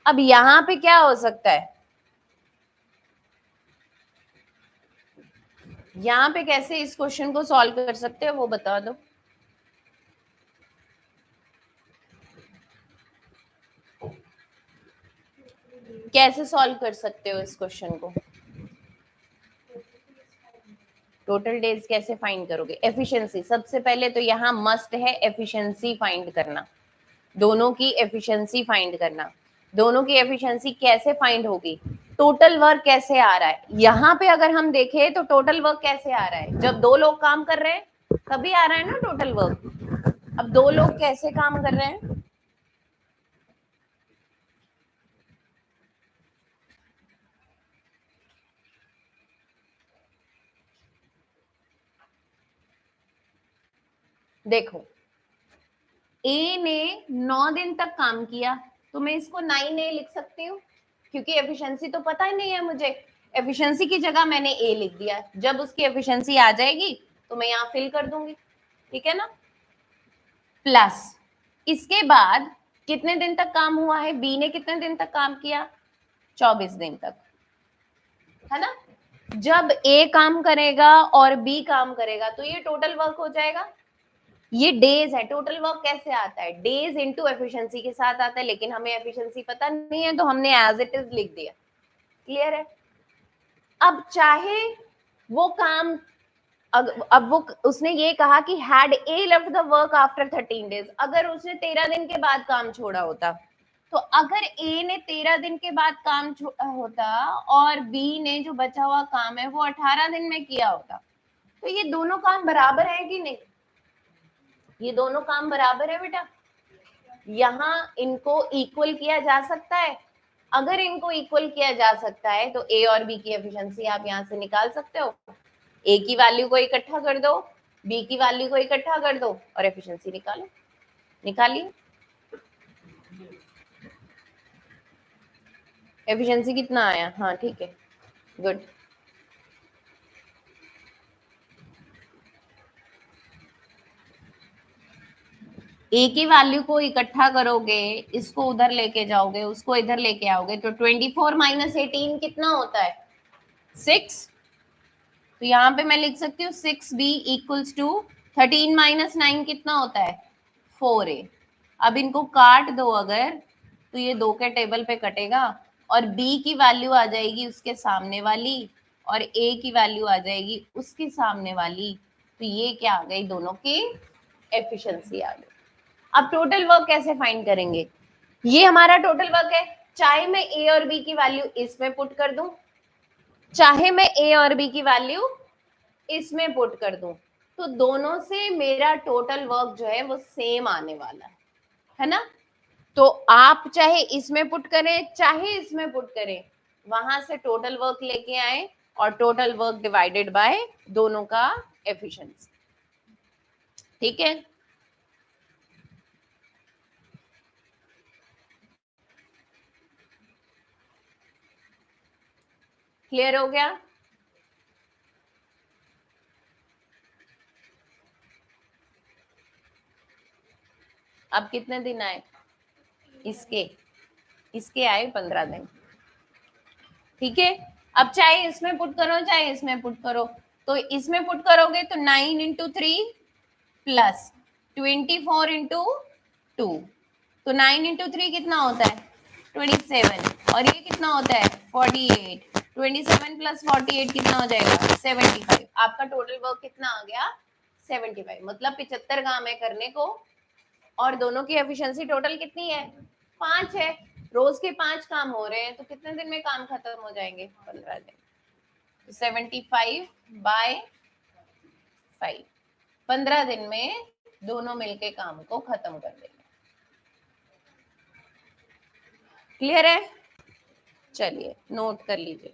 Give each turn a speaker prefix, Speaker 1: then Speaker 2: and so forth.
Speaker 1: अब यहां पे क्या हो सकता है, यहां पे कैसे इस क्वेश्चन को सॉल्व कर सकते हैं वो बता दो। कैसे सॉल्व कर सकते हो इस क्वेश्चन को? टोटल डेज कैसे फाइंड करोगे? एफिशिएंसी सबसे पहले तो यहाँ मस्ट है एफिशिएंसी फाइंड करना, दोनों की एफिशिएंसी फाइंड करना। दोनों की एफिशिएंसी कैसे फाइंड होगी? टोटल वर्क कैसे आ रहा है? यहाँ पे अगर हम देखें तो टोटल वर्क कैसे आ रहा है, जब दो लोग काम कर रहे हैं तभी आ रहा है ना टोटल वर्क। अब दो लोग कैसे काम कर रहे हैं? देखो, ए ने 9 दिन तक काम किया तो मैं इसको 9A लिख सकती हूँ, क्योंकि एफिशिएंसी तो पता ही नहीं है मुझे। एफिशिएंसी की जगह मैंने ए लिख दिया, जब उसकी एफिशिएंसी आ जाएगी तो मैं यहाँ फिल कर दूंगी, ठीक है ना। प्लस इसके बाद कितने दिन तक काम हुआ है, बी ने कितने दिन तक काम किया? 24 दिन तक, है ना। जब ए काम करेगा और बी काम करेगा तो ये टोटल वर्क हो जाएगा। ये डेज है, टोटल वर्क कैसे आता है? डेज इनटू एफिशिएंसी के साथ आता है, लेकिन हमें एफिशिएंसी पता नहीं है तो हमने एज इट इज लिख दिया। क्लियर है? अब चाहे वो काम, अब वो उसने ये कहा कि had a left the work after 13 days, अगर उसने 13 दिन के बाद काम छोड़ा होता, तो अगर ए ने 13 दिन के बाद काम छोड़ा होता और बी ने जो बचा हुआ काम है वो 18 दिन में किया होता, तो ये दोनों काम बराबर है कि नहीं? ये दोनों काम बराबर है बेटा। यहाँ इनको इक्वल किया जा सकता है। अगर इनको इक्वल किया जा सकता है तो ए और बी की एफिशिएंसी आप यहाँ से निकाल सकते हो। ए की वैल्यू को इकट्ठा कर दो, बी की वैल्यू को इकट्ठा कर दो और एफिशिएंसी निकालो। निकालिए। एफिशिएंसी कितना आया? हाँ ठीक है, गुड। ए की वैल्यू को इकट्ठा करोगे, इसको उधर लेके जाओगे, उसको इधर लेके आओगे, तो 24 माइनस 18 कितना होता है? 6। तो यहाँ पे मैं लिख सकती हूँ 6b इक्वल्स टू 13 माइनस 9 कितना होता है? 4a। अब इनको काट दो अगर, तो ये 2 के टेबल पे कटेगा और b की वैल्यू आ जाएगी उसके सामने वाली और a की वैल्यू आ जाएगी उसके सामने वाली। तो ये क्या आ गई? दोनों की एफिशिएंसी आ गई। अब टोटल वर्क कैसे फाइंड करेंगे? ये हमारा टोटल वर्क है, चाहे मैं a और b की वैल्यू इसमें पुट कर दूं, चाहे मैं a और b की वैल्यू इसमें पुट कर दूं, तो दोनों से मेरा टोटल वर्क जो है वो सेम आने वाला है ना। तो आप चाहे इसमें पुट करें चाहे इसमें पुट करें, वहां से टोटल वर्क लेके आए और टोटल वर्क डिवाइडेड बाय दोनों का एफिशिएंसी। ठीक है, क्लियर हो गया? अब कितने दिन आए इसके? इसके आए 15 दिन। ठीक है, अब चाहे इसमें पुट करो चाहे इसमें पुट करो, तो इसमें पुट करोगे तो 9 इंटू 3 प्लस 24 इंटू 2, तो 9 इंटू 3 कितना होता है? 27। और ये कितना होता है? 48। 27 प्लस 48 कितना हो जाएगा? 75। आपका टोटल वर्क कितना आ गया? 75। मतलब 75 काम है करने को और दोनों की एफिशिएंसी टोटल कितनी है? 5 है। रोज के 5 काम हो रहे हैं तो कितने दिन में काम खत्म हो जाएंगे? 15 दिन। 75 बाय 5, 15 दिन में दोनों मिलके काम को खत्म कर देंगे। क्लियर है? चलिए नोट कर लीजिए।